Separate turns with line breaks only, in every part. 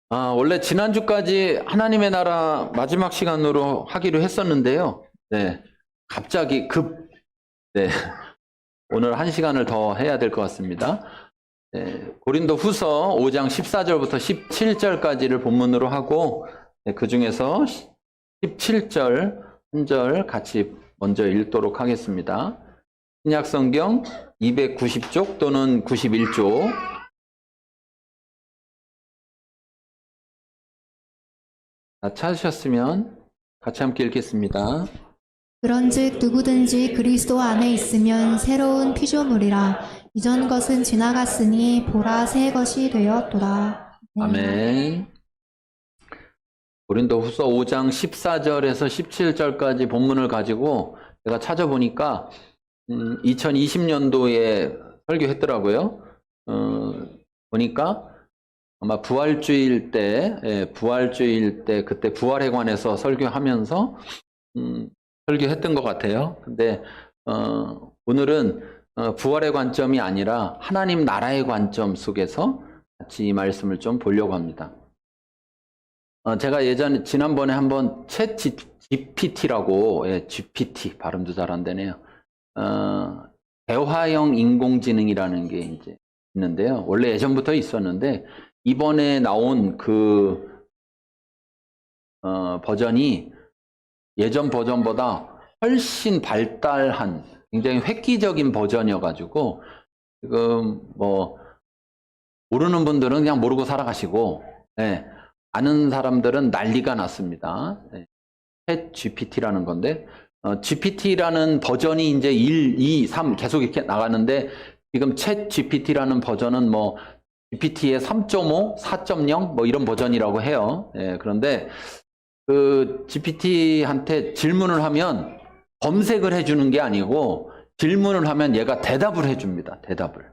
원래 지난주까지 하나님의 나라 마지막 시간으로 하기로 했었는데요. 네. 갑자기 네. 오늘 1시간을 더 해야 될 것 같습니다. 네. 고린도 후서 5장 14절부터 17절까지를 본문으로 하고, 네, 그 중에서 17절 한 절 같이 먼저 읽도록 하겠습니다. 신약 성경 290쪽 또는 91쪽. 찾으셨으면 같이 함께 읽겠습니다.
그런즉 누구든지 그리스도 안에 있으면 새로운 피조물이라. 이전 것은 지나갔으니 보라 새 것이 되었도다.
아멘. 고린도 후서 5장 14절에서 17절까지 본문을 가지고 제가 찾아보니까 2020년도에 설교했더라고요. 보니까 아마 부활주일 때 그때 부활에 관해서 설교하면서 설교했던 것 같아요. 근데 오늘은 부활의 관점이 아니라 하나님 나라의 관점 속에서 같이 이 말씀을 좀 보려고 합니다. 제가 지난번에 한번 챗 GPT라고, GPT 발음도 잘 안 되네요. 대화형 인공지능이라는 게 이제 있는데요. 원래 예전부터 있었는데 이번에 나온 그 버전이 예전 버전보다 훨씬 발달한 굉장히 획기적인 버전이어가지고 지금 뭐 모르는 분들은 그냥 모르고 살아가시고, 아는 사람들은 난리가 났습니다. 챗 GPT라는 건데 GPT라는 버전이 이제 1, 2, 3 계속 이렇게 나가는데 지금 챗 GPT라는 버전은 뭐 GPT의 3.5, 4.0 뭐 이런 버전이라고 해요. 그런데 그 GPT한테 질문을 하면 검색을 해주는 게 아니고 질문을 하면 얘가 대답을 해줍니다. 대답을.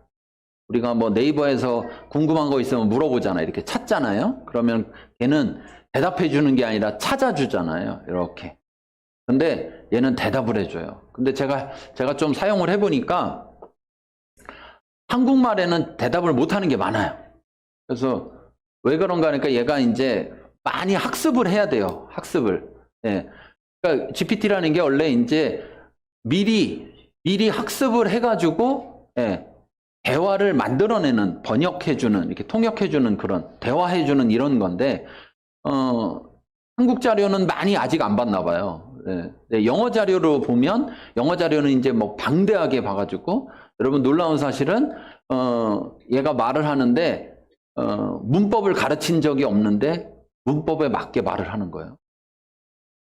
우리가 뭐 네이버에서 궁금한 거 있으면 물어보잖아요. 이렇게 찾잖아요. 그러면 걔는 대답해 주는 게 아니라 찾아주잖아요. 이렇게. 근데 얘는 대답을 해줘요. 근데 제가 좀 사용을 해보니까 한국말에는 대답을 못하는 게 많아요. 그래서 왜 그런가 하니까 얘가 이제 많이 학습을 해야 돼요. 학습을. 그러니까 GPT라는 게 원래 이제 미리 학습을 해가지고, 대화를 만들어내는, 번역해주는, 이렇게 통역해주는 그런, 대화해주는 이런 건데, 한국 자료는 많이 아직 안 봤나 봐요. 영어 자료로 보면, 영어 자료는 이제 뭐 방대하게 봐가지고, 여러분 놀라운 사실은, 얘가 말을 하는데, 문법을 가르친 적이 없는데, 문법에 맞게 말을 하는 거예요.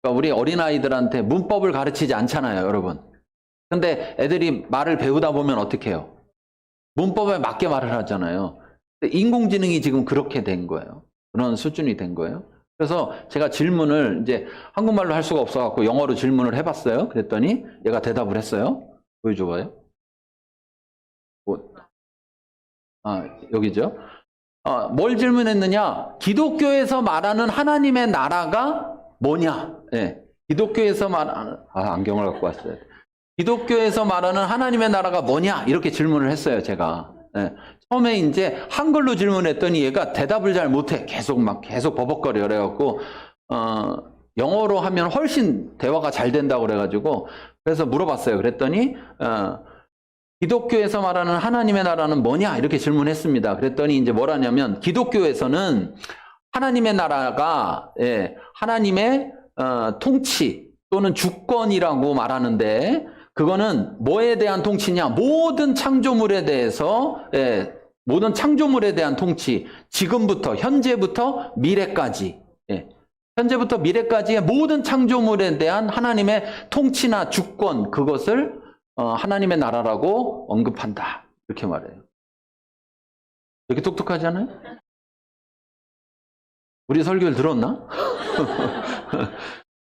그러니까 우리 어린아이들한테 문법을 가르치지 않잖아요, 여러분. 근데 애들이 말을 배우다 보면 어떻게 해요? 문법에 맞게 말을 하잖아요. 인공지능이 지금 그렇게 된 거예요. 그런 수준이 된 거예요. 그래서 제가 질문을 이제 한국말로 할 수가 없어갖고 영어로 질문을 해봤어요. 그랬더니 얘가 대답을 했어요. 보여줘봐요. 여기죠. 뭘 질문했느냐? 기독교에서 말하는 하나님의 나라가 뭐냐? 기독교에서 말하는, 안경을 갖고 왔어요. 기독교에서 말하는 하나님의 나라가 뭐냐? 이렇게 질문을 했어요, 제가. 처음에 이제 한글로 질문했더니 얘가 대답을 잘 못해. 계속 버벅거려. 그래갖고, 영어로 하면 훨씬 대화가 잘 된다고 그래가지고, 그래서 물어봤어요. 그랬더니, 기독교에서 말하는 하나님의 나라는 뭐냐? 이렇게 질문했습니다. 그랬더니 이제 뭐라냐면, 기독교에서는 하나님의 나라가, 하나님의 통치 또는 주권이라고 말하는데, 그거는 뭐에 대한 통치냐? 모든 창조물에 대한 통치, 지금부터, 현재부터 미래까지, 현재부터 미래까지의 모든 창조물에 대한 하나님의 통치나 주권, 그것을 하나님의 나라라고 언급한다. 이렇게 말해요. 이렇게 똑똑하지 않아요? 우리 설교를 들었나?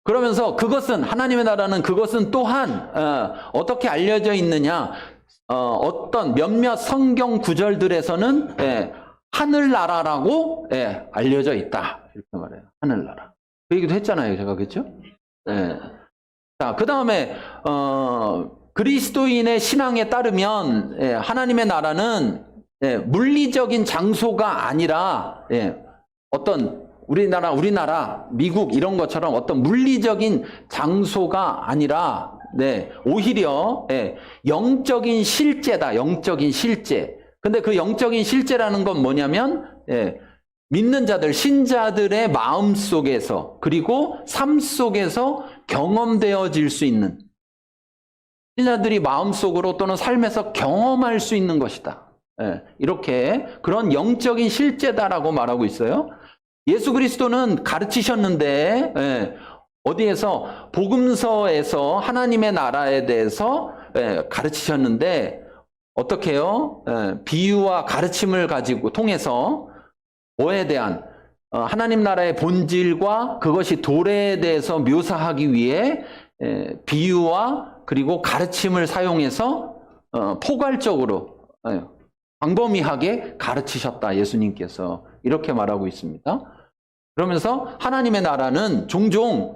그러면서 그것은, 하나님의 나라는 그것은 또한 어떻게 알려져 있느냐? 어떤 몇몇 성경 구절들에서는 하늘나라라고 알려져 있다. 이렇게 말해요. 하늘나라. 그 얘기도 했잖아요. 제가. 그렇죠? 자, 그 다음에 그리스도인의 신앙에 따르면 하나님의 나라는 물리적인 장소가 아니라 어떤 우리나라, 미국 이런 것처럼 어떤 물리적인 장소가 아니라 오히려 영적인 실제다. 영적인 실제. 근데 그 영적인 실제라는 건 뭐냐면 믿는 자들, 신자들의 마음 속에서 그리고 삶 속에서 경험되어질 수 있는 신자들이 마음속으로 또는 삶에서 경험할 수 있는 것이다. 이렇게 그런 영적인 실제다라고 말하고 있어요. 예수 그리스도는 가르치셨는데 어디에서 복음서에서 하나님의 나라에 대해서 가르치셨는데 어떻게 해요? 비유와 가르침을 가지고 통해서 뭐에 대한 하나님 나라의 본질과 그것이 도래에 대해서 묘사하기 위해 비유와 그리고 가르침을 사용해서 포괄적으로 광범위하게 가르치셨다. 예수님께서 이렇게 말하고 있습니다. 그러면서 하나님의 나라는 종종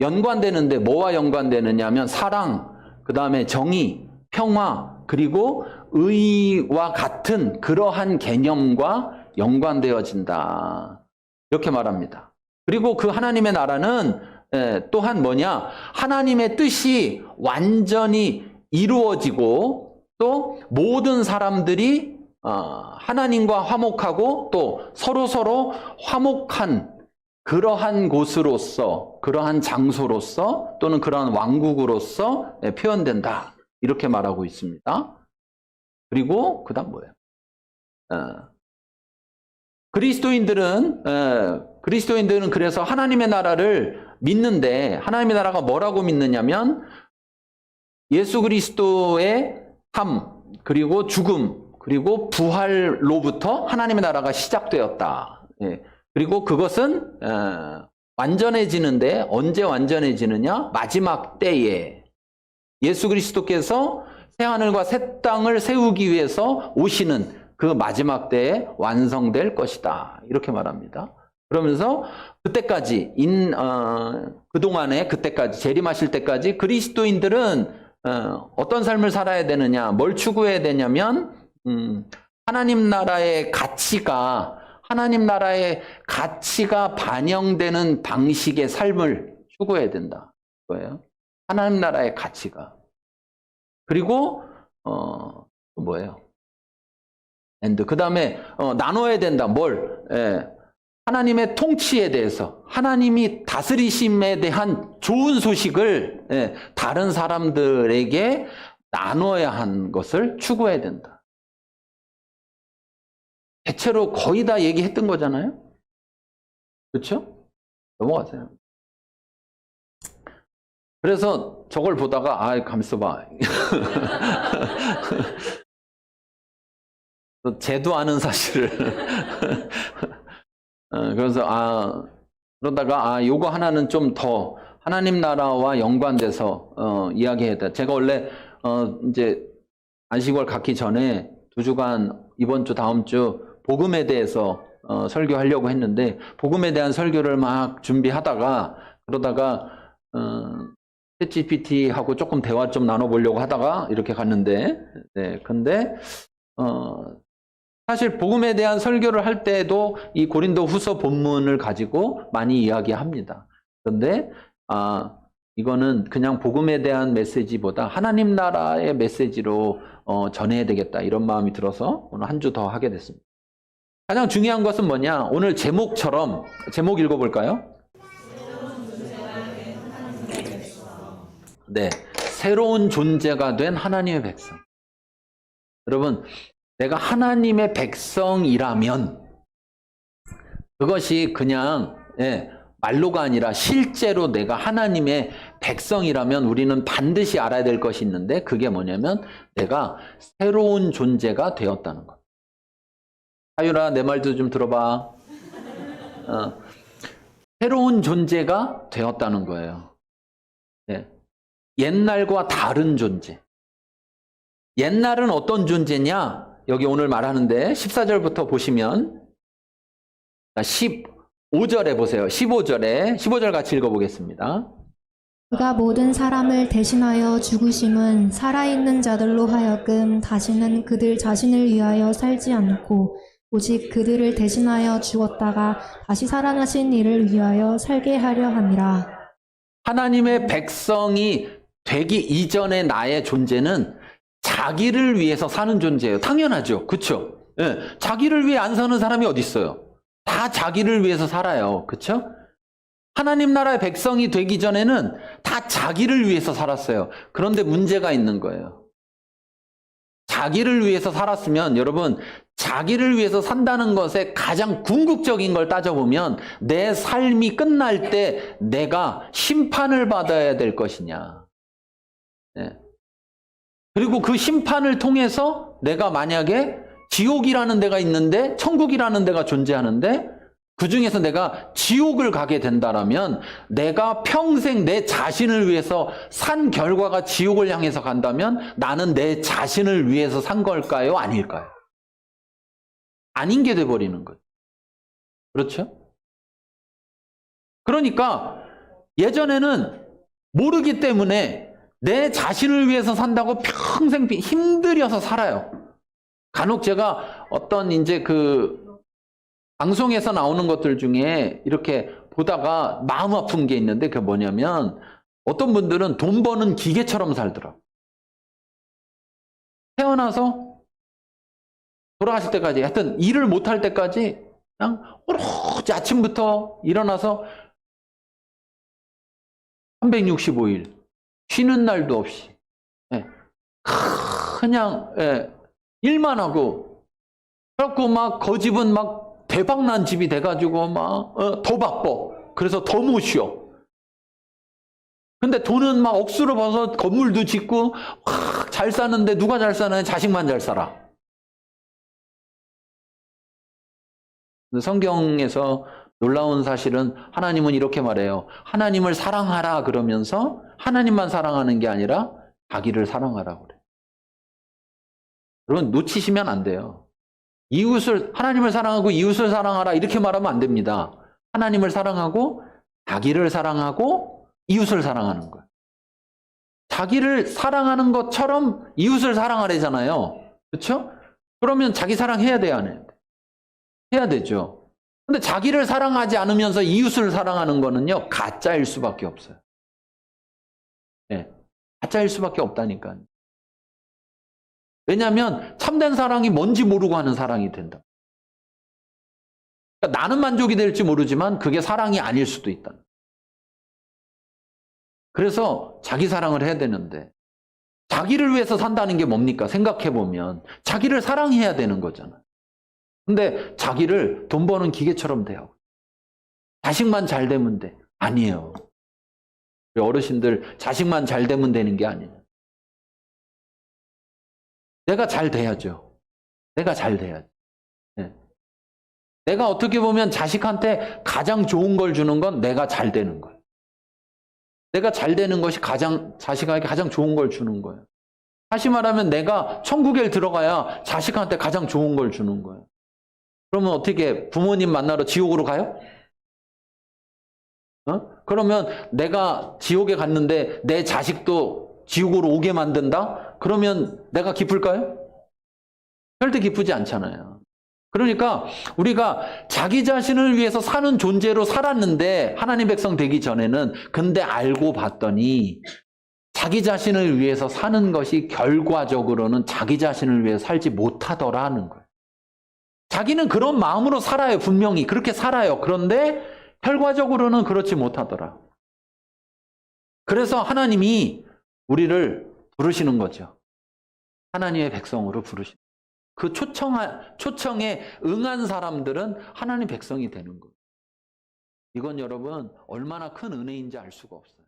연관되는데 뭐와 연관되느냐 하면 사랑, 그 다음에 정의, 평화, 그리고 의와 같은 그러한 개념과 연관되어진다. 이렇게 말합니다. 그리고 그 하나님의 나라는 또한 뭐냐? 하나님의 뜻이 완전히 이루어지고 또 모든 사람들이 하나님과 화목하고 또 서로 화목한 그러한 곳으로서, 그러한 장소로서 또는 그러한 왕국으로서 표현된다. 이렇게 말하고 있습니다. 그리고 그 다음 뭐예요? 그리스도인들은 그래서 하나님의 나라를 믿는데 하나님의 나라가 뭐라고 믿느냐면 예수 그리스도의 삶, 그리고 죽음, 그리고 부활로부터 하나님의 나라가 시작되었다. 그리고 그것은 완전해지는데 언제 완전해지느냐? 마지막 때에 예수 그리스도께서 새하늘과 새 땅을 세우기 위해서 오시는 그 마지막 때에 완성될 것이다. 이렇게 말합니다. 그러면서 그때까지 그동안에 그때까지 재림하실 때까지 그리스도인들은 어떤 삶을 살아야 되느냐? 뭘 추구해야 되냐면 하나님 나라의 가치가 반영되는 방식의 삶을 추구해야 된다. 그거예요. 하나님 나라의 가치가. 그리고 뭐예요? 그 다음에 나눠야 된다. 뭘? 하나님의 통치에 대해서, 하나님이 다스리심에 대한 좋은 소식을 다른 사람들에게 나눠야 한 것을 추구해야 된다. 대체로 거의 다 얘기했던 거잖아요. 그렇죠? 넘어가세요. 그래서 저걸 보다가 가만있어 봐. 쟤도 아는 사실을 그래서 그러다가 요거 하나는 좀 더 하나님 나라와 연관돼서 이야기해야 돼. 제가 원래 이제 안식월 갖기 전에 2주간 이번 주 다음 주 복음에 대해서 설교하려고 했는데 복음에 대한 설교를 막 준비하다가 그러다가 챗GPT하고 조금 대화 좀 나눠보려고 하다가 이렇게 갔는데 근데 사실 복음에 대한 설교를 할 때도 이 고린도 후서 본문을 가지고 많이 이야기합니다. 그런데 이거는 그냥 복음에 대한 메시지보다 하나님 나라의 메시지로 전해야 되겠다 이런 마음이 들어서 오늘 한 주 더 하게 됐습니다. 가장 중요한 것은 뭐냐? 오늘 제목처럼 제목 읽어볼까요? 네, 새로운 존재가 된 하나님의 백성. 여러분, 내가 하나님의 백성이라면 그것이 그냥 말로가 아니라 실제로 내가 하나님의 백성이라면 우리는 반드시 알아야 될 것이 있는데 그게 뭐냐면 내가 새로운 존재가 되었다는 것. 하율아, 내 말도 좀 들어봐. 새로운 존재가 되었다는 거예요. 옛날과 다른 존재. 옛날은 어떤 존재냐? 여기 오늘 말하는데 14절부터 보시면 15절에 보세요. 15절 같이 읽어보겠습니다.
그가 모든 사람을 대신하여 죽으심은 살아있는 자들로 하여금 다시는 그들 자신을 위하여 살지 않고 오직 그들을 대신하여 죽었다가 다시 살아나신 이를 위하여 살게 하려 함이라.
하나님의 백성이 되기 이전의 나의 존재는 자기를 위해서 사는 존재예요. 당연하죠. 그렇죠? 예, 자기를 위해 안 사는 사람이 어디 있어요? 다 자기를 위해서 살아요. 그렇죠? 하나님 나라의 백성이 되기 전에는 다 자기를 위해서 살았어요. 그런데 문제가 있는 거예요. 자기를 위해서 살았으면 여러분, 자기를 위해서 산다는 것에 가장 궁극적인 걸 따져보면 내 삶이 끝날 때 내가 심판을 받아야 될 것이냐. 네. 그리고 그 심판을 통해서 내가 만약에 지옥이라는 데가 있는데 천국이라는 데가 존재하는데 그 중에서 내가 지옥을 가게 된다라면 내가 평생 내 자신을 위해서 산 결과가 지옥을 향해서 간다면 나는 내 자신을 위해서 산 걸까요? 아닐까요? 아닌 게 돼버리는 거죠. 그렇죠? 그러니까 예전에는 모르기 때문에 내 자신을 위해서 산다고 평생 힘들여서 살아요. 간혹 제가 어떤 이제 그 방송에서 나오는 것들 중에 이렇게 보다가 마음 아픈 게 있는데 그게 뭐냐면 어떤 분들은 돈 버는 기계처럼 살더라고요. 태어나서 돌아가실 때까지 하여튼 일을 못할 때까지 그냥 오로지 아침부터 일어나서 365일 쉬는 날도 없이 그냥 일만 하고 그래갖고 막 거집은 막 대박난 집이 돼가지고 막 더 바빠. 그래서 더 못 쉬어. 근데 돈은 막 억수로 벌어서 건물도 짓고 잘 사는데 누가 잘 사나요? 자식만 잘 살아. 근데 성경에서 놀라운 사실은 하나님은 이렇게 말해요. 하나님을 사랑하라 그러면서 하나님만 사랑하는 게 아니라 자기를 사랑하라고 그래요. 여러분 놓치시면 안 돼요. 하나님을 사랑하고 이웃을 사랑하라 이렇게 말하면 안 됩니다. 하나님을 사랑하고 자기를 사랑하고 이웃을 사랑하는 거예요. 자기를 사랑하는 것처럼 이웃을 사랑하래잖아요. 그렇죠? 그러면 자기 사랑해야 돼요, 안 해야 돼? 해야 되죠. 근데 자기를 사랑하지 않으면서 이웃을 사랑하는 거는요, 가짜일 수밖에 없어요. 네, 가짜일 수밖에 없다니까요. 왜냐하면 참된 사랑이 뭔지 모르고 하는 사랑이 된다. 그러니까 나는 만족이 될지 모르지만 그게 사랑이 아닐 수도 있다. 그래서 자기 사랑을 해야 되는데 자기를 위해서 산다는 게 뭡니까? 생각해보면 자기를 사랑해야 되는 거잖아요. 근데 자기를 돈 버는 기계처럼 대하고 자식만 잘 되면 돼. 아니에요. 어르신들 자식만 잘 되면 되는 게 아니에요. 내가 잘 돼야죠. 내가 잘 돼야죠. 네. 내가 어떻게 보면 자식한테 가장 좋은 걸 주는 건 내가 잘 되는 거예요. 내가 잘 되는 것이 자식에게 가장 좋은 걸 주는 거예요. 다시 말하면 내가 천국에 들어가야 자식한테 가장 좋은 걸 주는 거예요. 그러면 어떻게 부모님 만나러 지옥으로 가요? 그러면 내가 지옥에 갔는데 내 자식도 지옥으로 오게 만든다? 그러면 내가 기쁠까요? 절대 기쁘지 않잖아요. 그러니까 우리가 자기 자신을 위해서 사는 존재로 살았는데 하나님 백성 되기 전에는 근데 알고 봤더니 자기 자신을 위해서 사는 것이 결과적으로는 자기 자신을 위해서 살지 못하더라는 거예요. 자기는 그런 마음으로 살아요. 분명히 그렇게 살아요. 그런데 결과적으로는 그렇지 못하더라. 그래서 하나님이 우리를 부르시는 거죠. 하나님의 백성으로 부르시는 거예요. 그 초청에 응한 사람들은 하나님 백성이 되는 거예요. 이건 여러분 얼마나 큰 은혜인지 알 수가 없어요.